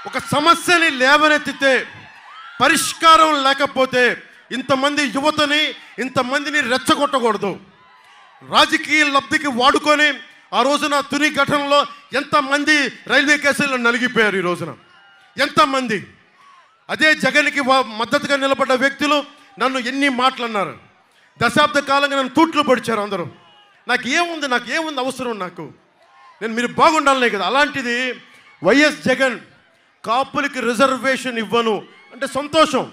ఒక సమస్యని లేవనెత్తితే పరిష్కారం లేకపోతే ఇంతమంది యువతని ఇంతమందిని రెచ్చగొట్టకూడదు. రాజకీయ లబ్ధికి వాడుకొని ఆ రోజున తుని ఘటనలో ఎంతమంది రైల్వే కేసుల్లో నలిగిపోయారు. ఈ రోజున ఎంతమంది అదే జగన్కి మద్దతుగా నిలబడ్డ వ్యక్తులు నన్ను ఎన్ని మాటలు అన్నారు. దశాబ్ద కాలంగా నన్ను తూట్లు పొడిచారు అందరూ. నాకు ఏముంది అవసరం నాకు, నేను మీరు బాగుండాలనే కదా. అలాంటిది వైఎస్ జగన్ కాపులకి రిజర్వేషన్ ఇవ్వను అంటే సంతోషం,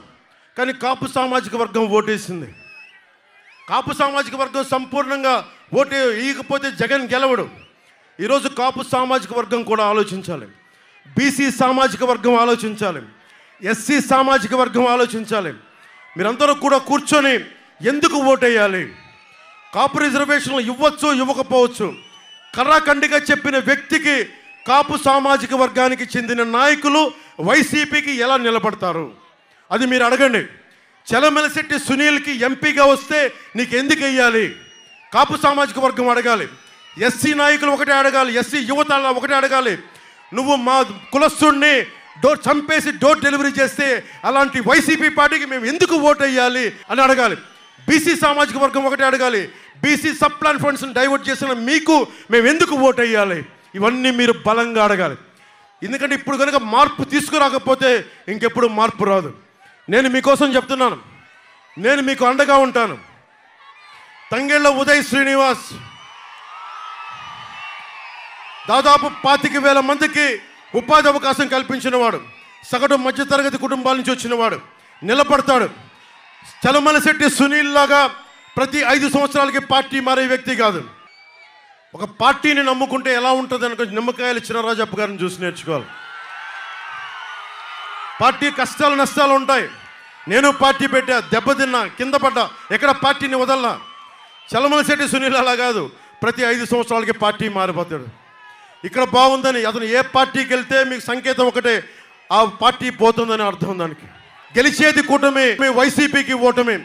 కానీ కాపు సామాజిక వర్గం ఓటేసింది. కాపు సామాజిక వర్గం సంపూర్ణంగా ఓటు ఇవ్వకపోతే జగన్ గెలవడు. ఈరోజు కాపు సామాజిక వర్గం కూడా ఆలోచించాలి, బీసీ సామాజిక వర్గం ఆలోచించాలి, ఎస్సీ సామాజిక వర్గం ఆలోచించాలి. మీరందరూ కూడా కూర్చొని ఎందుకు ఓటేయాలి, కాపు రిజర్వేషన్లు ఇవ్వచ్చు ఇవ్వకపోవచ్చు, కర్రాఖండిగా చెప్పిన వ్యక్తికి కాపు సామాజిక వర్గానికి చెందిన నాయకులు వైసీపీకి ఎలా నిలబడతారు అది మీరు అడగండి. చలమలశెట్టి సునీల్కి ఎంపీగా వస్తే నీకు ఎందుకు వెయ్యాలి, కాపు సామాజిక వర్గం అడగాలి. ఎస్సీ నాయకులు ఒకటే అడగాలి, ఎస్సీ యువత ఒకటే అడగాలి. నువ్వు మా కులస్తుడిని చంపేసి డోర్ డెలివరీ చేస్తే అలాంటి వైసీపీ పార్టీకి మేము ఎందుకు ఓటు వేయాలి అని అడగాలి. బీసీ సామాజిక వర్గం ఒకటే అడగాలి, బీసీ సబ్ ప్లాన్ ఫండ్స్ని డైవర్ట్ చేసిన మీకు మేము ఎందుకు ఓటు వేయాలి. ఇవన్నీ మీరు బలంగా అడగాలి. ఎందుకంటే ఇప్పుడు కనుక మార్పు తీసుకురాకపోతే ఇంకెప్పుడు మార్పు రాదు. నేను మీకోసం చెప్తున్నాను, నేను మీకు అండగా ఉంటాను. తంగెళ్ళ ఉదయ్ శ్రీనివాస్ దాదాపు 25,000 మందికి ఉపాధి అవకాశం కల్పించినవాడు, సగటు మధ్యతరగతి కుటుంబాల నుంచి వచ్చినవాడు, నిలబడతాడు. చలమలశెట్టి సునీల్ లాగా ప్రతి 5 సంవత్సరాలకి పార్టీ మారే వ్యక్తి కాదు. ఒక పార్టీని నమ్ముకుంటే ఎలా ఉంటుంది అనుకో, నిమ్మకాయలు చినరాజప్ప గారిని చూసి నేర్చుకోవాలి. పార్టీ కష్టాలు నష్టాలు ఉంటాయి. నేను పార్టీ పెట్టా, దెబ్బతిన్నా, కింద పడ్డా, ఎక్కడ పార్టీని వదల్లా. చలమలశెట్టి సునీల్ అలా కాదు, ప్రతి 5 సంవత్సరాలకి పార్టీ మారిపోతాడు. ఇక్కడ బాగుందని అతను ఏ పార్టీకి వెళ్తే మీకు సంకేతం ఒకటే, ఆ పార్టీ పోతుందని అర్థం. దానికి గెలిచేది కూటమి, వైసీపీకి ఓటమి.